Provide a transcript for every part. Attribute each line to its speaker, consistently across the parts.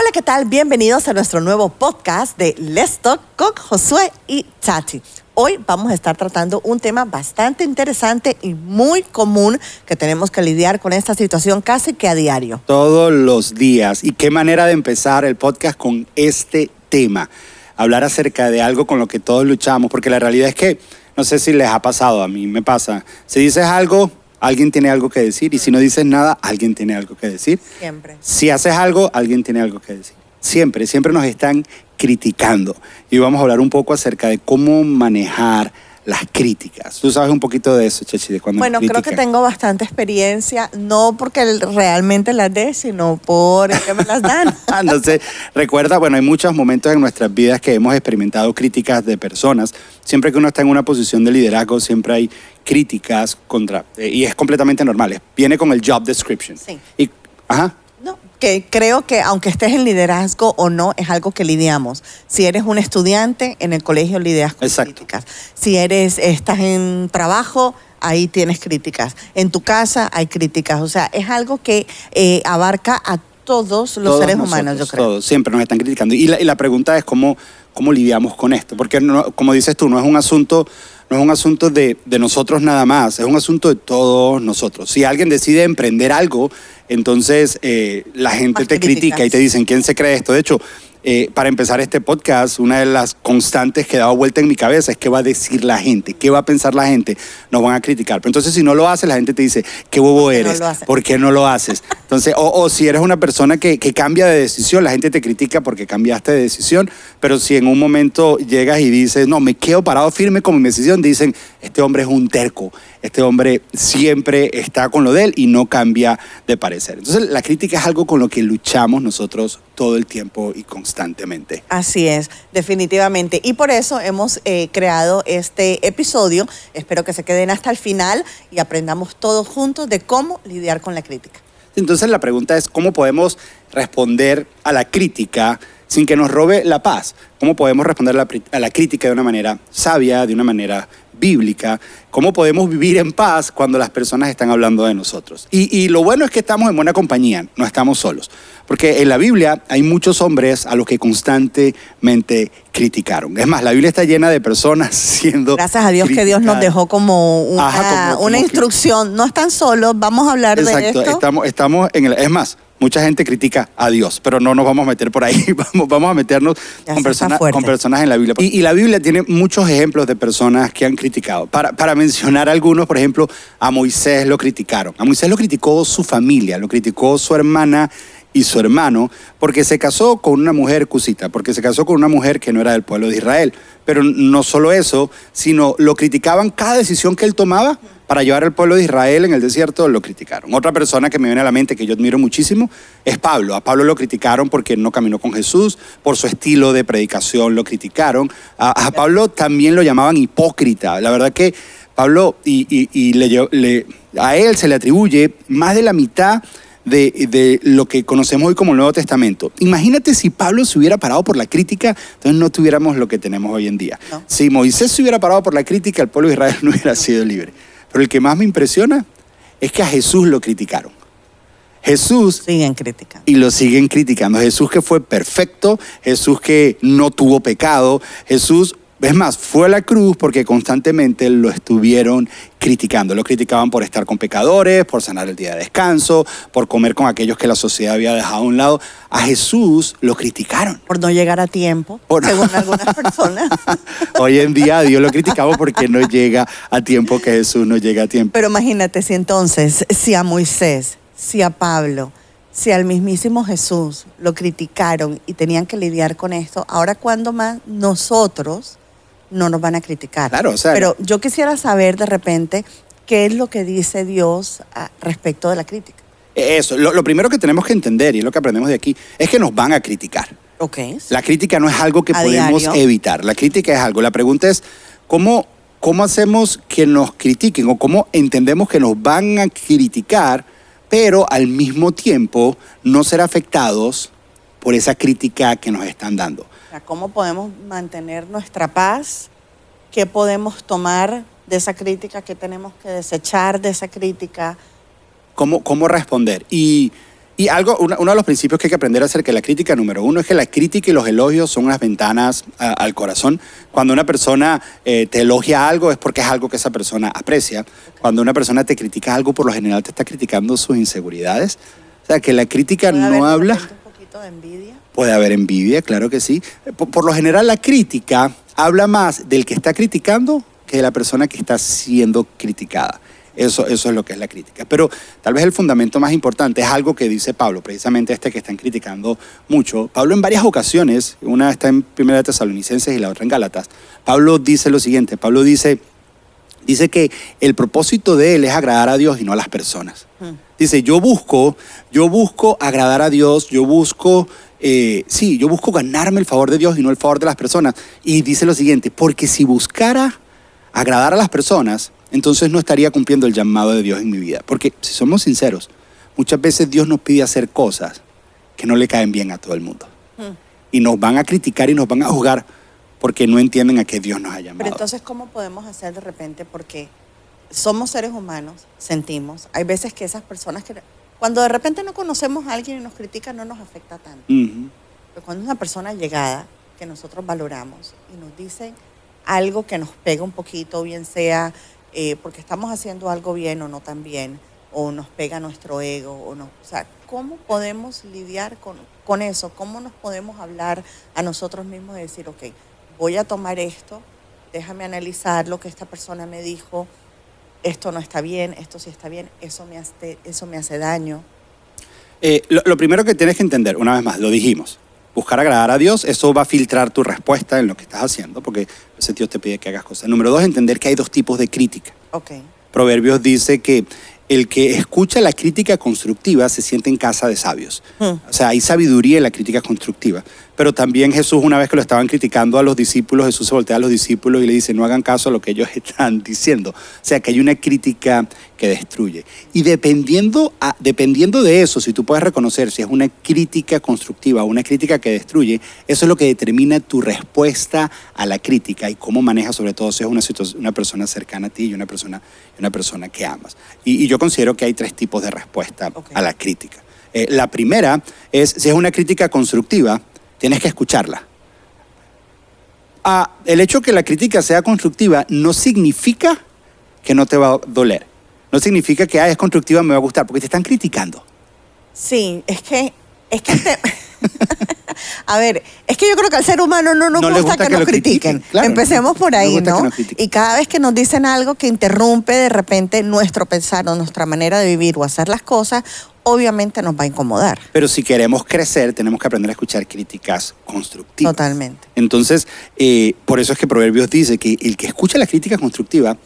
Speaker 1: Hola, ¿qué tal? Bienvenidos a nuestro nuevo podcast de Let's Talk con Josué y Tati. Hoy vamos a estar tratando un tema bastante interesante y muy común que tenemos que lidiar con esta situación casi que a diario.
Speaker 2: Todos los días. Y qué manera de empezar el podcast con este tema. Hablar acerca de algo con lo que todos luchamos, porque la realidad es que, no sé si les ha pasado, a mí me pasa. Si dices algo, alguien tiene algo que decir, y si no dices nada, alguien tiene algo que decir.
Speaker 1: Siempre.
Speaker 2: Si haces algo, alguien tiene algo que decir. Siempre nos están criticando. Y vamos a hablar un poco acerca de cómo manejar las críticas. ¿Tú sabes un poquito de eso, Chechi? De cuando
Speaker 1: Bueno, creo que tengo bastante experiencia, no porque realmente las dé, sino porque me las dan.
Speaker 2: Entonces, recuerda, bueno, hay muchos momentos en nuestras vidas que hemos experimentado críticas de personas. Siempre que uno está en una posición de liderazgo, siempre hay críticas contra, y es completamente normal. Viene con el job description.
Speaker 1: Sí.
Speaker 2: Ajá.
Speaker 1: No, que creo que aunque estés en liderazgo o no, es algo que lidiamos. Si eres un estudiante, en el colegio lidias con críticas. Si estás en trabajo, ahí tienes críticas. En tu casa hay críticas. O sea, es algo que abarca a todos los seres humanos, yo creo.
Speaker 2: Todos, siempre nos están criticando. Y la pregunta es cómo lidiamos con esto. Porque, no, como dices tú, no es un asunto de nosotros nada más, es un asunto de todos nosotros. Si alguien decide emprender algo, entonces la gente te critica y te dicen, ¿quién se cree esto? De hecho, para empezar este podcast, una de las constantes que he dado vuelta en mi cabeza es qué va a decir la gente, qué va a pensar la gente, nos van a criticar. Pero entonces si no lo haces, la gente te dice, qué bobo eres, ¿por qué no lo haces? Entonces, o si eres una persona que cambia de decisión, la gente te critica porque cambiaste de decisión, pero si en un momento llegas y dices, no, me quedo parado firme con mi decisión, dicen, este hombre es un terco, este hombre siempre está con lo de él y no cambia de parecer. Entonces, la crítica es algo con lo que luchamos nosotros todo el tiempo y constantemente.
Speaker 1: Así es, definitivamente. Y por eso hemos creado este episodio. Espero que se queden hasta el final y aprendamos todos juntos de cómo lidiar con la crítica.
Speaker 2: Entonces, la pregunta es, ¿cómo podemos responder a la crítica sin que nos robe la paz? ¿Cómo podemos responder a la crítica de una manera sabia, de una manera bíblica? ¿Cómo podemos vivir en paz cuando las personas están hablando de nosotros? Y lo bueno es que estamos en buena compañía, no estamos solos. Porque en la Biblia hay muchos hombres a los que constantemente criticaron. Es más, la Biblia está llena de personas siendo
Speaker 1: Gracias a Dios que Dios nos dejó como una instrucción. No están solos, vamos a hablar de esto.
Speaker 2: Exacto, estamos en es más, mucha gente critica a Dios, pero no nos vamos a meter por ahí. Vamos a meternos con personas en la Biblia. Y la Biblia tiene muchos ejemplos de personas que han criticado. Para mencionar algunos, por ejemplo, a Moisés lo criticaron. A Moisés lo criticó su familia, lo criticó su hermana y su hermano, porque se casó con una mujer cusita, porque se casó con una mujer que no era del pueblo de Israel. Pero no solo eso, sino lo criticaban cada decisión que él tomaba para llevar al pueblo de Israel en el desierto, lo criticaron. Otra persona que me viene a la mente, que yo admiro muchísimo, es Pablo. A Pablo lo criticaron porque no caminó con Jesús, por su estilo de predicación lo criticaron. A Pablo también lo llamaban hipócrita. La verdad que Pablo, a él se le atribuye más de la mitad de lo que conocemos hoy como el Nuevo Testamento. Imagínate si Pablo se hubiera parado por la crítica, entonces no tuviéramos lo que tenemos hoy en día. No. Si Moisés se hubiera parado por la crítica, el pueblo de Israel no hubiera sido libre. Pero el que más me impresiona es que a Jesús lo criticaron. Jesús
Speaker 1: siguen criticando.
Speaker 2: Y lo siguen criticando. Jesús que fue perfecto, Jesús que no tuvo pecado, Jesús, es más, fue a la cruz porque constantemente lo estuvieron criticando. Lo criticaban por estar con pecadores, por sanar el día de descanso, por comer con aquellos que la sociedad había dejado a un lado. A Jesús lo criticaron.
Speaker 1: Por no llegar a tiempo, según algunas personas.
Speaker 2: Hoy en día a Dios lo criticamos porque no llega a tiempo, que Jesús no llega a tiempo.
Speaker 1: Pero imagínate si entonces, si a Moisés, si a Pablo, si al mismísimo Jesús lo criticaron y tenían que lidiar con esto, ahora ¿cuándo más nosotros no nos van a criticar?
Speaker 2: Claro, o sea,
Speaker 1: pero yo quisiera saber de repente qué es lo que dice Dios respecto de la crítica.
Speaker 2: Eso, lo primero que tenemos que entender, y es lo que aprendemos de aquí, es que nos van a criticar.
Speaker 1: Okay.
Speaker 2: La crítica no es algo que podemos evitar. La crítica es algo. La pregunta es, ¿cómo hacemos que nos critiquen? O ¿cómo entendemos que nos van a criticar, pero al mismo tiempo no ser afectados por esa crítica que nos están dando?
Speaker 1: ¿Cómo podemos mantener nuestra paz? ¿Qué podemos tomar de esa crítica? ¿Qué tenemos que desechar de esa crítica?
Speaker 2: ¿Cómo responder? Y Y uno de los principios que hay que aprender acerca de la crítica, número uno, es que la crítica y los elogios son unas ventanas al corazón. Cuando una persona te elogia algo es porque es algo que esa persona aprecia. Cuando una persona te critica algo, por lo general te está criticando sus inseguridades. O sea, que la crítica no habla...
Speaker 1: un poquito de envidia.
Speaker 2: Puede haber envidia, claro que sí. Por lo general la crítica habla más del que está criticando que de la persona que está siendo criticada. Eso es lo que es la crítica. Pero tal vez el fundamento más importante es algo que dice Pablo, precisamente que están criticando mucho. Pablo en varias ocasiones, una está en 1 Tesalonicenses y la otra en Gálatas, Pablo dice lo siguiente, Pablo dice que el propósito de él es agradar a Dios y no a las personas. Dice, yo busco agradar a Dios, yo busco ganarme el favor de Dios y no el favor de las personas. Y dice lo siguiente, porque si buscara agradar a las personas, entonces no estaría cumpliendo el llamado de Dios en mi vida. Porque si somos sinceros, muchas veces Dios nos pide hacer cosas que no le caen bien a todo el mundo. Y nos van a criticar y nos van a juzgar porque no entienden a qué Dios nos ha llamado.
Speaker 1: Pero entonces, ¿cómo podemos hacer de repente? Porque somos seres humanos, sentimos. Hay veces que esas personas que... Cuando de repente no conocemos a alguien y nos critica, no nos afecta tanto. Pero cuando es una persona llegada, que nosotros valoramos, y nos dicen algo que nos pega un poquito, bien sea porque estamos haciendo algo bien o no tan bien, o nos pega nuestro ego, o no. O sea, ¿cómo podemos lidiar con eso? ¿Cómo nos podemos hablar a nosotros mismos y decir, ok, voy a tomar esto, déjame analizar lo que esta persona me dijo, esto no está bien, esto sí está bien, eso me hace daño?
Speaker 2: Lo primero que tienes que entender, una vez más, lo dijimos, buscar agradar a Dios, eso va a filtrar tu respuesta en lo que estás haciendo, porque ese Dios te pide que hagas cosas. Número dos, entender que hay dos tipos de crítica.
Speaker 1: Okay.
Speaker 2: Proverbios dice que el que escucha la crítica constructiva se siente en casa de sabios. O sea, hay sabiduría en la crítica constructiva. Pero también Jesús, una vez que lo estaban criticando a los discípulos, Jesús se voltea a los discípulos y le dice, no hagan caso a lo que ellos están diciendo. O sea, que hay una crítica que destruye. Y dependiendo de eso, si tú puedes reconocer si es una crítica constructiva o una crítica que destruye, eso es lo que determina tu respuesta a la crítica y cómo manejas, sobre todo si es una persona cercana a ti y una persona que amas. Y yo considero que hay tres tipos de respuesta a la crítica. La primera es, si es una crítica constructiva, tienes que escucharla. El hecho que la crítica sea constructiva no significa que no te va a doler. No significa que es constructiva, me va a gustar, porque te están criticando.
Speaker 1: Sí, es que a ver, es que yo creo que al ser humano no nos gusta que nos critiquen. Claro, empecemos por ahí, ¿no? Y cada vez que nos dicen algo que interrumpe de repente nuestro pensar o nuestra manera de vivir o hacer las cosas, obviamente nos va a incomodar.
Speaker 2: Pero si queremos crecer, tenemos que aprender a escuchar críticas constructivas.
Speaker 1: Totalmente.
Speaker 2: Entonces, por eso es que Proverbios dice que el que escucha la crítica constructiva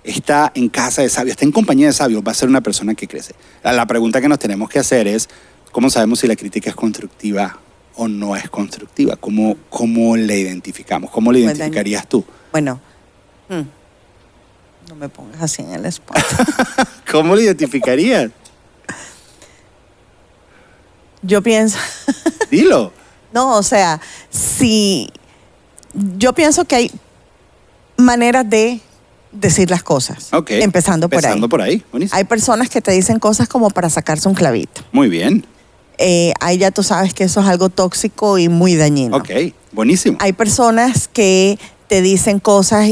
Speaker 2: está en casa de sabios, está en compañía de sabios, va a ser una persona que crece. La pregunta que nos tenemos que hacer es, ¿cómo sabemos si la crítica es constructiva o no es constructiva? ¿Cómo la identificamos? ¿Cómo la identificarías tú?
Speaker 1: Bueno, no me pongas así en el spot.
Speaker 2: ¿Cómo la identificarías?
Speaker 1: Yo pienso...
Speaker 2: Dilo.
Speaker 1: No, o sea, yo pienso que hay maneras de decir las cosas.
Speaker 2: Okay.
Speaker 1: Empezando por ahí.
Speaker 2: Buenísimo.
Speaker 1: Hay personas que te dicen cosas como para sacarse un clavito.
Speaker 2: Muy bien.
Speaker 1: Ahí ya tú sabes que eso es algo tóxico y muy dañino.
Speaker 2: Ok, buenísimo.
Speaker 1: Hay personas que te dicen cosas,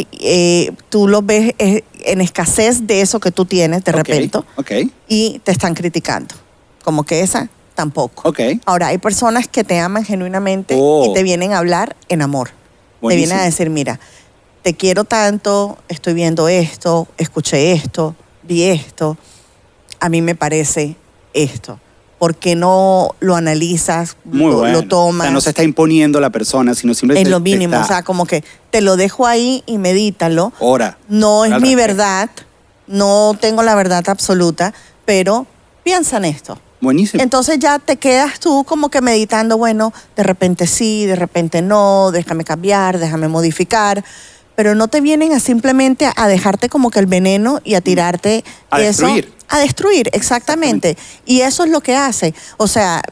Speaker 1: tú los ves en escasez de eso que tú tienes de repente. Y te están criticando. Como que esa tampoco. Ahora, hay personas que te aman genuinamente y te vienen a hablar en amor. Buenísimo. Te vienen a decir, mira, te quiero tanto, estoy viendo esto, escuché esto, vi esto, a mí me parece esto. ¿Por qué no lo analizas, lo tomas?
Speaker 2: O sea, no se está imponiendo la persona, sino simplemente...
Speaker 1: En lo mínimo, o sea, como que te lo dejo ahí y medítalo.
Speaker 2: Ahora.
Speaker 1: No es mi verdad, no tengo la verdad absoluta, pero piensa en esto.
Speaker 2: Buenísimo.
Speaker 1: Entonces ya te quedas tú como que meditando, bueno, de repente sí, de repente no, déjame cambiar, déjame modificar, pero no te vienen a simplemente a dejarte como que el veneno y a tirarte eso. A destruir, exactamente. Y eso es lo que hace. O sea,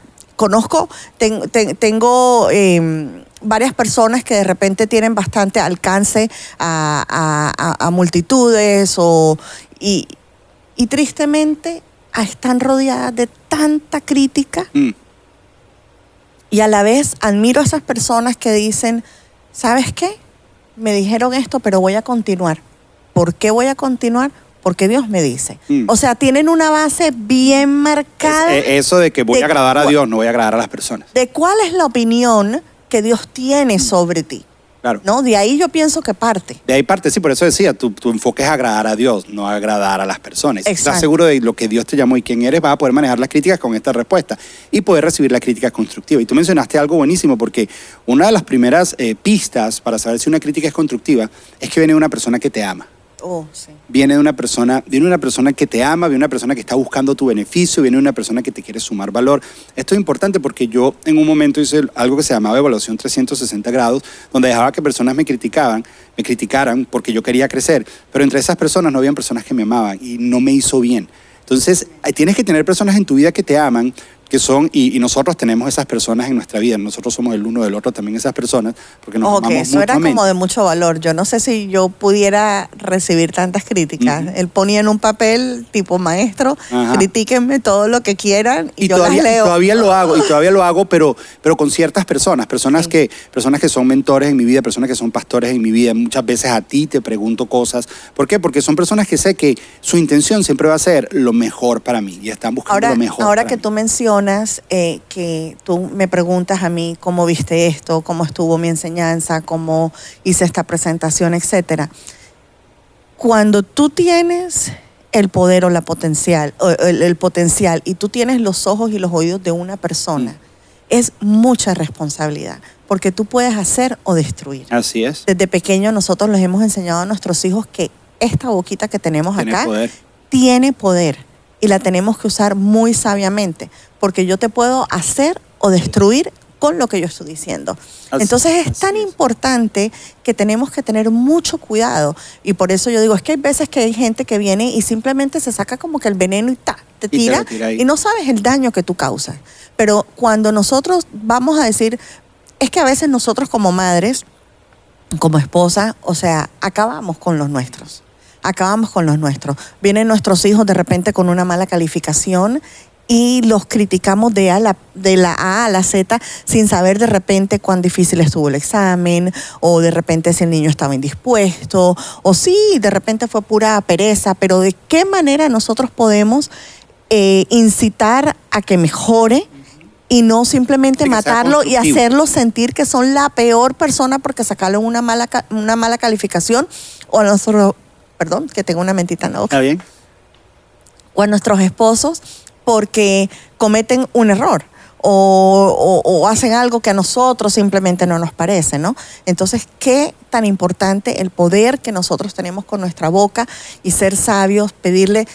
Speaker 1: tengo varias personas que de repente tienen bastante alcance a multitudes y tristemente están rodeadas de tanta crítica y a la vez admiro a esas personas que dicen, ¿sabes qué? Me dijeron esto, pero voy a continuar. ¿Por qué voy a continuar? Porque Dios me dice. O sea, tienen una base bien marcada.
Speaker 2: Eso de que voy a agradar a Dios, no voy a agradar a las personas.
Speaker 1: De cuál es la opinión que Dios tiene sobre ti.
Speaker 2: Claro.
Speaker 1: ¿No? De ahí yo pienso que parte.
Speaker 2: De ahí parte, sí, por eso decía, tu enfoque es agradar a Dios, no agradar a las personas. Si estás seguro de lo que Dios te llamó y quién eres, vas a poder manejar las críticas con esta respuesta y poder recibir la crítica constructiva. Y tú mencionaste algo buenísimo, porque una de las primeras pistas para saber si una crítica es constructiva es que viene de una persona que te ama.
Speaker 1: Sí.
Speaker 2: Viene de una persona que te ama, viene de una persona que está buscando tu beneficio, viene de una persona que te quiere sumar valor. Esto es importante porque yo en un momento hice algo que se llamaba evaluación 360 grados, donde dejaba que personas me criticaran porque yo quería crecer, pero entre esas personas no habían personas que me amaban y no me hizo bien. Entonces, tienes que tener personas en tu vida que te aman, que son, y nosotros tenemos esas personas en nuestra vida, nosotros somos el uno del otro también esas personas, porque nos amamos
Speaker 1: eso mutuamente. Era como de mucho valor. Yo no sé si yo pudiera recibir tantas críticas. Él ponía en un papel tipo maestro, critíquenme todo lo que quieran y yo
Speaker 2: todavía,
Speaker 1: las leo.
Speaker 2: Todavía lo hago, pero con ciertas personas que son mentores en mi vida, personas que son pastores en mi vida. Muchas veces a ti te pregunto cosas. ¿Por qué? Porque son personas que sé que su intención siempre va a ser lo mejor para mí y están buscando lo mejor.
Speaker 1: Ahora que tú mencionas que tú me preguntas a mí cómo viste esto, cómo estuvo mi enseñanza, cómo hice esta presentación, etcétera. Cuando tú tienes el poder o el potencial y tú tienes los ojos y los oídos de una persona, es mucha responsabilidad, porque tú puedes hacer o destruir.
Speaker 2: Así es.
Speaker 1: Desde pequeño nosotros les hemos enseñado a nuestros hijos que esta boquita que tenemos acá tiene poder y la tenemos que usar muy sabiamente, porque yo te puedo hacer o destruir con lo que yo estoy diciendo. Entonces es tan importante que tenemos que tener mucho cuidado, y por eso yo digo, es que hay veces que hay gente que viene y simplemente se saca como que el veneno y te tira y no sabes el daño que tú causas. Pero cuando nosotros vamos a decir, es que a veces nosotros como madres, como esposas, o sea, acabamos con los nuestros. Vienen nuestros hijos de repente con una mala calificación y los criticamos de la A a la Z sin saber de repente cuán difícil estuvo el examen, o de repente si el niño estaba indispuesto, o sí, de repente fue pura pereza, pero ¿de qué manera nosotros podemos incitar a que mejore y no simplemente matarlo y hacerlo sentir que son la peor persona porque sacaron una mala calificación, o a nosotros, perdón, que tengo una mentita en la boca.
Speaker 2: ¿Está bien?
Speaker 1: O a nuestros esposos porque cometen un error o hacen algo que a nosotros simplemente no nos parece, ¿no? Entonces, qué tan importante el poder que nosotros tenemos con nuestra boca y ser sabios, pedirle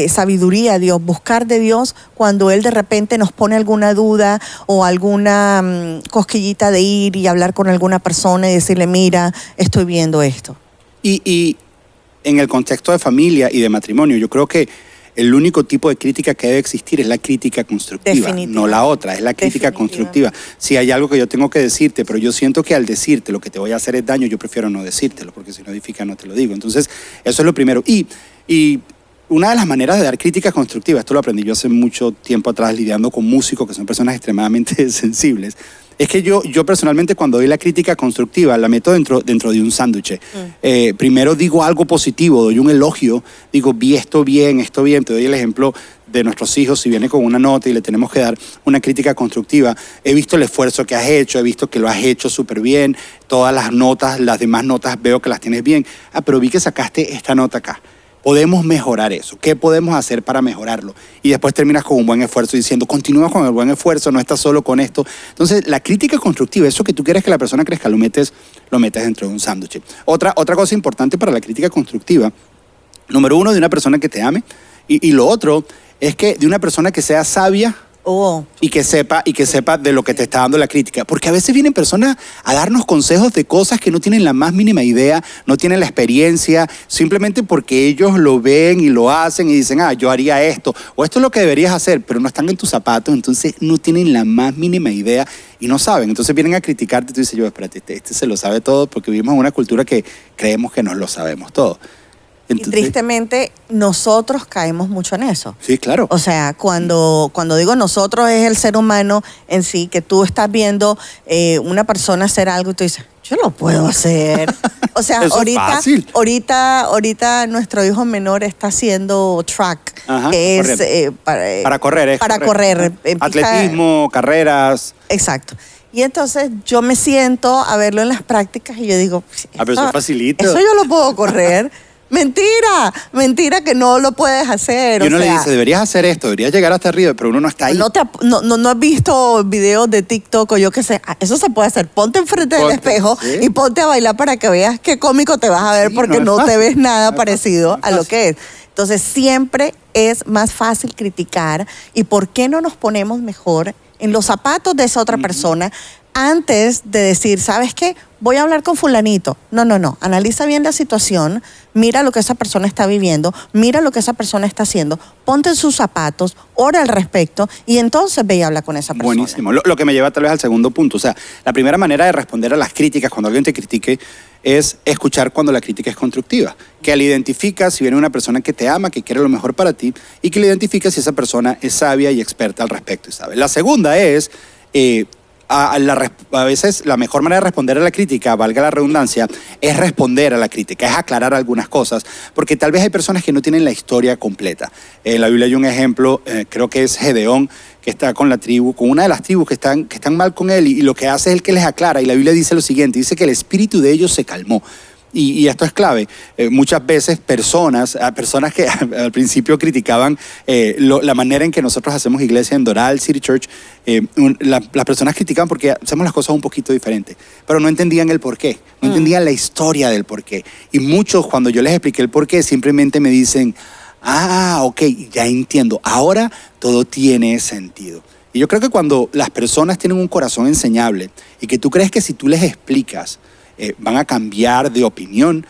Speaker 1: sabiduría a Dios, buscar de Dios cuando Él de repente nos pone alguna duda o alguna cosquillita de ir y hablar con alguna persona y decirle, mira, estoy viendo esto.
Speaker 2: Y en el contexto de familia y de matrimonio, yo creo que el único tipo de crítica que debe existir es la crítica constructiva, no la otra, es la crítica constructiva. Si hay algo que yo tengo que decirte, pero yo siento que al decirte lo que te voy a hacer es daño, yo prefiero no decírtelo, porque si no edifica no te lo digo. Entonces, eso es lo primero. Y una de las maneras de dar crítica constructiva, esto lo aprendí yo hace mucho tiempo atrás lidiando con músicos que son personas extremadamente sensibles, es que yo personalmente cuando doy la crítica constructiva la meto dentro de un sándwich. Primero digo algo positivo, doy un elogio, digo, vi esto bien, te doy el ejemplo de nuestros hijos, si viene con una nota y le tenemos que dar una crítica constructiva, he visto el esfuerzo que has hecho, he visto que lo has hecho súper bien, todas las notas, las demás notas veo que las tienes bien, pero vi que sacaste esta nota acá. Podemos mejorar eso. ¿Qué podemos hacer para mejorarlo? Y después terminas con un buen esfuerzo diciendo, continúa con el buen esfuerzo, no estás solo con esto. Entonces, la crítica constructiva, eso que tú quieres que la persona crezca, lo metes dentro de un sándwich. Otra cosa importante para la crítica constructiva, número uno, de una persona que te ame, y lo otro es que de una persona que sea sabia, y que sepa de lo que te está dando la crítica. Porque a veces vienen personas a darnos consejos de cosas que no tienen la más mínima idea, no tienen la experiencia, simplemente porque ellos lo ven y lo hacen y dicen, yo haría esto, o esto es lo que deberías hacer, pero no están en tus zapatos, entonces no tienen la más mínima idea y no saben. Entonces vienen a criticarte y tú dices, espérate, este se lo sabe todo, porque vivimos en una cultura que creemos que nos lo sabemos todo.
Speaker 1: Entonces, y tristemente nosotros caemos mucho en eso.
Speaker 2: Sí, claro.
Speaker 1: O sea, cuando digo nosotros es el ser humano en sí, que tú estás viendo una persona hacer algo y tú dices, yo lo puedo hacer. O sea, ahorita nuestro hijo menor está haciendo track, que es
Speaker 2: para correr.
Speaker 1: Para correr.
Speaker 2: Atletismo, carreras.
Speaker 1: Exacto. Y entonces yo me siento a verlo en las prácticas y yo digo,
Speaker 2: pero eso es facilito.
Speaker 1: Eso yo lo puedo correr. Mentira que no lo puedes hacer.
Speaker 2: Y uno le dice, deberías hacer esto, deberías llegar hasta arriba, pero uno no está ahí.
Speaker 1: No has visto videos de TikTok o yo qué sé. Eso se puede hacer. Ponte enfrente del espejo y ponte a bailar para que veas qué cómico te vas a ver, porque no te ves nada parecido a lo que es. Entonces siempre es más fácil criticar. ¿Y por qué no nos ponemos mejor en los zapatos de esa otra persona antes de decir, ¿sabes qué? Voy a hablar con fulanito. No. Analiza bien la situación, mira lo que esa persona está viviendo, mira lo que esa persona está haciendo, ponte en sus zapatos, ora al respecto y entonces ve y habla con esa persona.
Speaker 2: Buenísimo. Lo que me lleva tal vez al segundo punto. O sea, la primera manera de responder a las críticas cuando alguien te critique es escuchar cuando la crítica es constructiva. Que le identificas si viene una persona que te ama, que quiere lo mejor para ti y que le identificas si esa persona es sabia y experta al respecto. ¿Sabe? La segunda es... a veces la mejor manera de responder a la crítica, valga la redundancia, es responder a la crítica, es aclarar algunas cosas, porque tal vez hay personas que no tienen la historia completa. En la Biblia hay un ejemplo, creo que es Gedeón, que está con la tribu, con una de las tribus que están mal con él, y lo que hace es el que les aclara, y la Biblia dice lo siguiente, dice que el espíritu de ellos se calmó. Y esto es clave. Muchas veces personas que al principio criticaban la manera en que nosotros hacemos iglesia en Doral City Church, las personas criticaban porque hacemos las cosas un poquito diferentes, pero no entendían el porqué, no entendían la historia del porqué. Y muchos, cuando yo les expliqué el porqué, simplemente me dicen, ok, ya entiendo, ahora todo tiene sentido. Y yo creo que cuando las personas tienen un corazón enseñable y que tú crees que si tú les explicas, van a cambiar de opinión,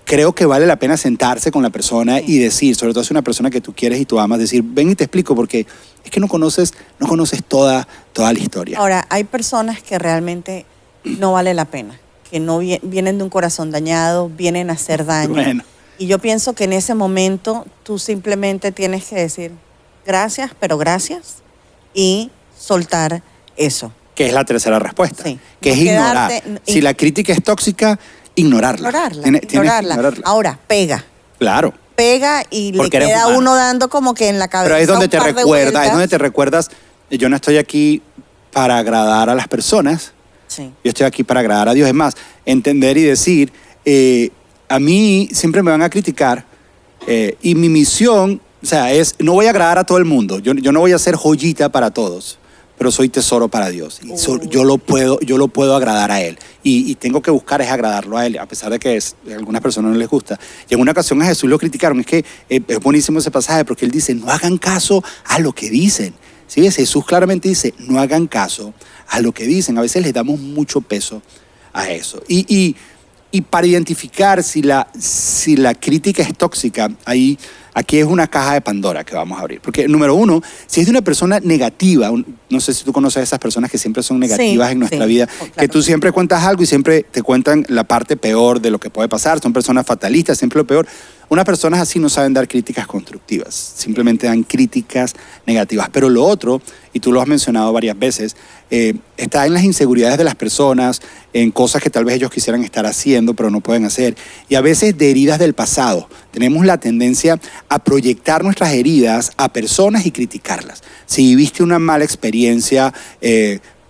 Speaker 2: creo que vale la pena sentarse con la persona y decir, sobre todo si es una persona que tú quieres y tú amas, decir, ven y te explico porque es que no conoces toda la historia.
Speaker 1: Ahora, hay personas que realmente no vale la pena, que no vienen de un corazón dañado, vienen a hacer daño. Bueno. Y yo pienso que en ese momento tú simplemente tienes que decir, gracias, pero gracias, y soltar eso.
Speaker 2: Que es la tercera respuesta, que es ignorar. Si la crítica es tóxica, ignorarla.
Speaker 1: Ignorarla. Ahora, pega.
Speaker 2: Claro.
Speaker 1: Pega y porque le queda uno dando como que en la cabeza.
Speaker 2: Pero ahí es donde te recuerdas, yo no estoy aquí para agradar a las personas, yo estoy aquí para agradar a Dios. Es más, entender y decir, a mí siempre me van a criticar y mi misión, o sea, es, no voy a agradar a todo el mundo, yo no voy a ser joyita para todos, pero soy tesoro para Dios. Y yo lo puedo agradar a Él. Y tengo que buscar es agradarlo a Él, a pesar de que a algunas personas no les gusta. Y en una ocasión a Jesús lo criticaron. Es que es buenísimo ese pasaje porque Él dice, no hagan caso a lo que dicen. ¿Sí ves? Jesús claramente dice, no hagan caso a lo que dicen. A veces les damos mucho peso a eso. Y para identificar si la crítica es tóxica, aquí es una caja de Pandora que vamos a abrir. Porque, número uno, si es de una persona negativa, no sé si tú conoces a esas personas que siempre son negativas en nuestra vida, claro, que tú siempre cuentas algo y siempre te cuentan la parte peor de lo que puede pasar, son personas fatalistas, siempre lo peor. Unas personas así no saben dar críticas constructivas, simplemente dan críticas negativas. Pero lo otro, y tú lo has mencionado varias veces, está en las inseguridades de las personas, en cosas que tal vez ellos quisieran estar haciendo, pero no pueden hacer. Y a veces de heridas del pasado. Tenemos la tendencia a proyectar nuestras heridas a personas y criticarlas. Si viviste una mala experiencia,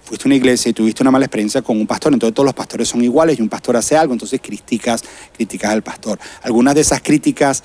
Speaker 2: fuiste a una iglesia y tuviste una mala experiencia con un pastor, entonces todos los pastores son iguales y un pastor hace algo, entonces criticas al pastor. Algunas de esas críticas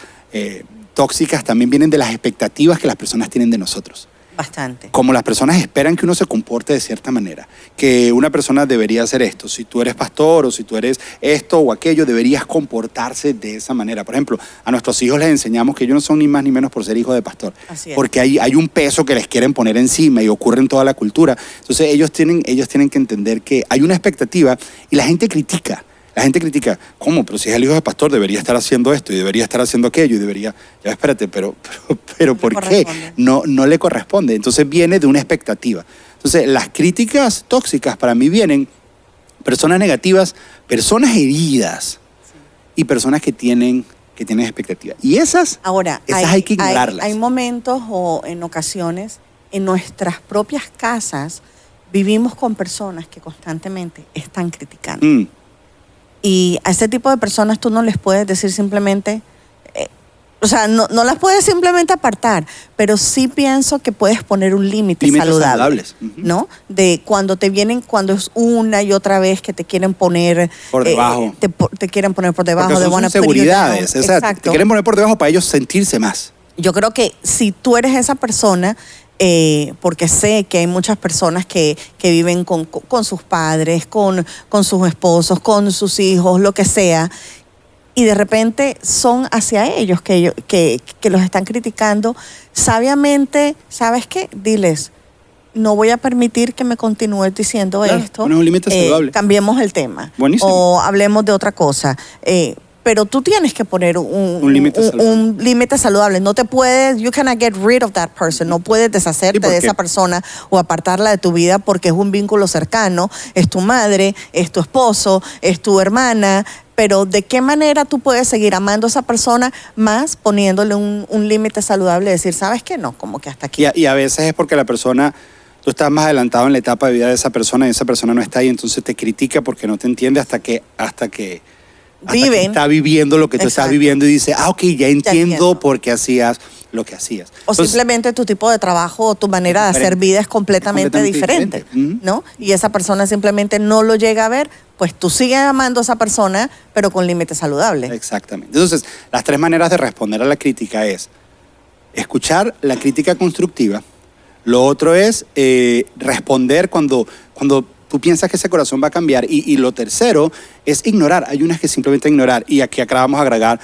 Speaker 2: tóxicas también vienen de las expectativas que las personas tienen de nosotros.
Speaker 1: Bastante.
Speaker 2: Como las personas esperan que uno se comporte de cierta manera, que una persona debería hacer esto. Si tú eres pastor o si tú eres esto o aquello, deberías comportarse de esa manera. Por ejemplo, a nuestros hijos les enseñamos que ellos no son ni más ni menos por ser hijos de pastor. Así es. Porque hay un peso que les quieren poner encima y ocurre en toda la cultura. Entonces ellos tienen que entender que hay una expectativa y la gente critica. La gente critica, ¿cómo? Pero si es el hijo de pastor debería estar haciendo esto y debería estar haciendo aquello y debería... Ya espérate, pero ¿por qué? No le corresponde. Entonces viene de una expectativa. Entonces las críticas tóxicas para mí vienen personas negativas, personas heridas y personas que tienen que tienes expectativas. Y esas hay que ignorarlas.
Speaker 1: Hay momentos o en ocasiones en nuestras propias casas vivimos con personas que constantemente están criticando. Y a ese tipo de personas tú no les puedes decir simplemente, no las puedes simplemente apartar, pero sí pienso que puedes poner un límite saludable. ¿No? De cuando es una y otra vez que te quieren poner
Speaker 2: por debajo.
Speaker 1: Te quieren poner por debajo.
Speaker 2: Porque son inseguridades. Te quieren poner por debajo para ellos sentirse más.
Speaker 1: Yo creo que si tú eres esa persona, porque sé que hay muchas personas que viven con sus padres, con sus esposos, con sus hijos, lo que sea, y de repente son hacia ellos que los están criticando, sabiamente, ¿sabes qué? Diles, no voy a permitir que me continúes diciendo esto.
Speaker 2: Pones un límite saludable.
Speaker 1: Cambiemos el tema.
Speaker 2: Buenísimo.
Speaker 1: O hablemos de otra cosa. Pero tú tienes que poner un límite saludable. No te puedes, you cannot get rid of that person. No puedes deshacerte de esa persona o apartarla de tu vida porque es un vínculo cercano. Es tu madre, es tu esposo, es tu hermana. Pero ¿de qué manera tú puedes seguir amando a esa persona más poniéndole un límite saludable? Decir, ¿sabes qué? No, como que hasta aquí.
Speaker 2: Y a veces es porque la persona, tú estás más adelantado en la etapa de vida de esa persona y esa persona no está ahí, entonces te critica porque no te entiende hasta que está viviendo lo que tú estás viviendo y dice, ok, ya entiendo por qué hacías lo que hacías.
Speaker 1: O entonces, simplemente tu tipo de trabajo o tu manera de hacer vida es completamente diferente. ¿No? Y esa persona simplemente no lo llega a ver, pues tú sigues amando a esa persona, pero con límites saludables.
Speaker 2: Exactamente. Entonces, las 3 maneras de responder a la crítica es escuchar la crítica constructiva. Lo otro es responder cuando tú piensas que ese corazón va a cambiar. Y lo tercero es ignorar. Hay unas que simplemente ignorar. Y aquí acabamos de agregar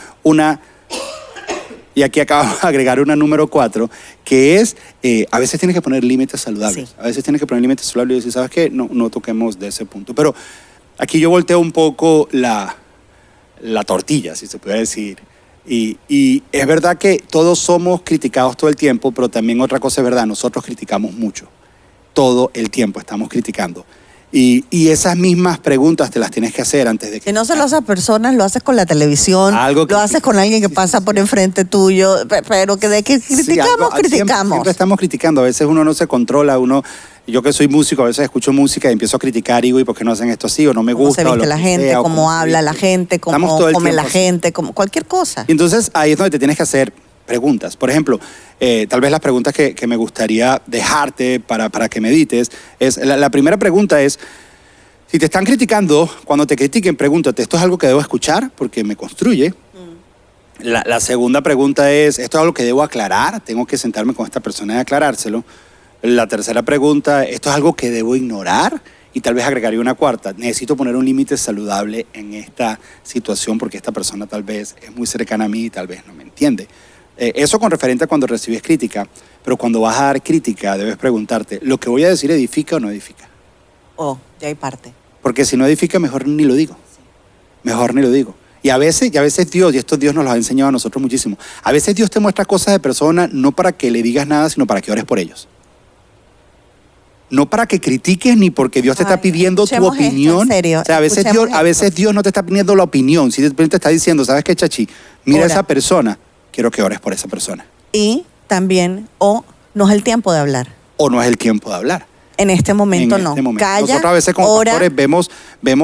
Speaker 2: una número 4, que es, a veces tienes que poner límites saludables. Sí. A veces tienes que poner límites saludables y decir, ¿sabes qué? No toquemos de ese punto. Pero aquí yo volteo un poco la tortilla, si se puede decir. Y es verdad que todos somos criticados todo el tiempo, pero también otra cosa es verdad, nosotros criticamos mucho. Todo el tiempo estamos criticando. Y esas mismas preguntas te las tienes que hacer antes de que...
Speaker 1: Si no se lo haces a personas, lo haces con la televisión, lo haces con alguien que pasa por enfrente tuyo, pero que de que criticamos.
Speaker 2: Siempre estamos criticando, a veces uno no se controla, yo que soy músico, a veces escucho música y empiezo a criticar y digo, ¿y por qué no hacen esto así? O no me gusta.
Speaker 1: Cómo se viste la gente, cómo habla la gente, cómo come la gente, como cualquier cosa.
Speaker 2: Y entonces ahí es donde te tienes que hacer preguntas. Por ejemplo, tal vez las preguntas que me gustaría dejarte para que medites es, la primera pregunta es, si te están criticando, cuando te critiquen, pregúntate, ¿esto es algo que debo escuchar porque me construye? La segunda pregunta es, ¿esto es algo que debo aclarar? ¿Tengo que sentarme con esta persona y aclarárselo? La tercera pregunta, ¿esto es algo que debo ignorar? Y tal vez agregaría una cuarta, necesito poner un límite saludable en esta situación porque esta persona tal vez es muy cercana a mí y tal vez no me entiende. Eso con referente a cuando recibes crítica, pero cuando vas a dar crítica debes preguntarte, ¿lo que voy a decir edifica o no edifica?
Speaker 1: Ya hay parte.
Speaker 2: Porque si no edifica, mejor ni lo digo. Mejor ni lo digo. Y a veces Dios, y esto Dios nos lo ha enseñado a nosotros muchísimo, a veces Dios te muestra cosas de personas no para que le digas nada, sino para que ores por ellos. No para que critiques ni porque Dios te está pidiendo tu opinión.
Speaker 1: En serio.
Speaker 2: O sea, a veces Dios no te está pidiendo la opinión, simplemente te está diciendo, ¿sabes qué, Chachi? Mira a esa persona, quiero que ores por esa persona.
Speaker 1: Y también, no es el tiempo de hablar.
Speaker 2: O no es el tiempo de hablar.
Speaker 1: En este momento no. Calla,
Speaker 2: nosotros a veces como pastores vemos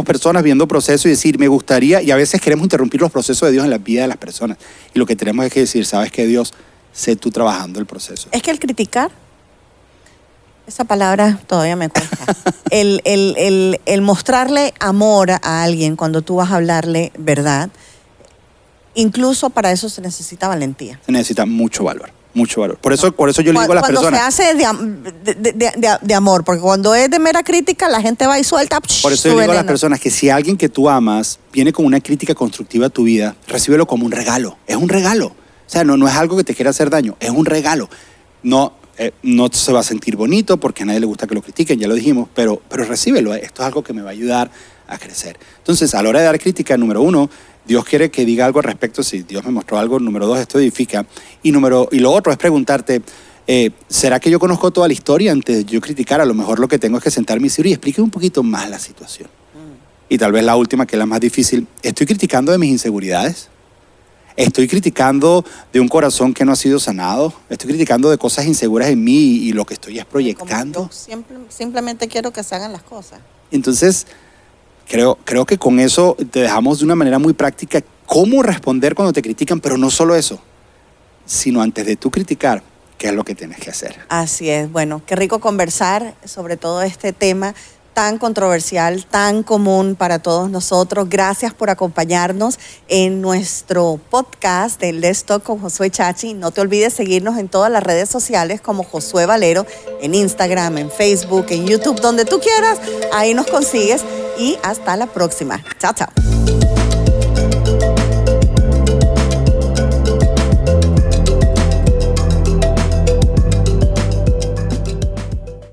Speaker 2: personas viendo procesos y decir, me gustaría, y a veces queremos interrumpir los procesos de Dios en la vida de las personas. Y lo que tenemos es que decir, ¿sabes qué, Dios? Sé tú trabajando el proceso.
Speaker 1: Es que el criticar, esa palabra todavía me cuesta. el mostrarle amor a alguien cuando tú vas a hablarle verdad, incluso para eso se necesita valentía.
Speaker 2: Se necesita mucho valor. Mucho valor. Por eso yo le digo a las personas...
Speaker 1: Cuando se hace de amor, porque cuando es de mera crítica, la gente va y suelta...
Speaker 2: Por eso yo le digo a las personas que si alguien que tú amas viene con una crítica constructiva a tu vida, recíbelo como un regalo. Es un regalo. O sea, no es algo que te quiera hacer daño, es un regalo. No se va a sentir bonito porque a nadie le gusta que lo critiquen, ya lo dijimos, pero recíbelo. Esto es algo que me va a ayudar a crecer. Entonces, a la hora de dar crítica, número 1... Dios quiere que diga algo al respecto, si Dios me mostró algo. Número 2, esto edifica. Y lo otro es preguntarte, ¿será que yo conozco toda la historia antes de yo criticar? A lo mejor lo que tengo es que sentarme y decir, y explíqueme un poquito más la situación. Y tal vez la última, que es la más difícil, ¿estoy criticando de mis inseguridades? Estoy criticando de un corazón que no ha sido sanado. Estoy criticando de cosas inseguras en mí y lo que estoy es proyectando.
Speaker 1: Simplemente quiero que se hagan las cosas.
Speaker 2: Entonces, creo que con eso te dejamos de una manera muy práctica cómo responder cuando te critican, pero no solo eso, sino antes de tú criticar, qué es lo que tienes que hacer.
Speaker 1: Así es. Bueno, qué rico conversar sobre todo este tema tan controversial, tan común para todos nosotros. Gracias por acompañarnos en nuestro podcast de Let's Talk con Josué Chachi. No te olvides seguirnos en todas las redes sociales como Josué Valero, en Instagram, en Facebook, en YouTube, donde tú quieras. Ahí nos consigues y hasta la próxima. Chao, chao.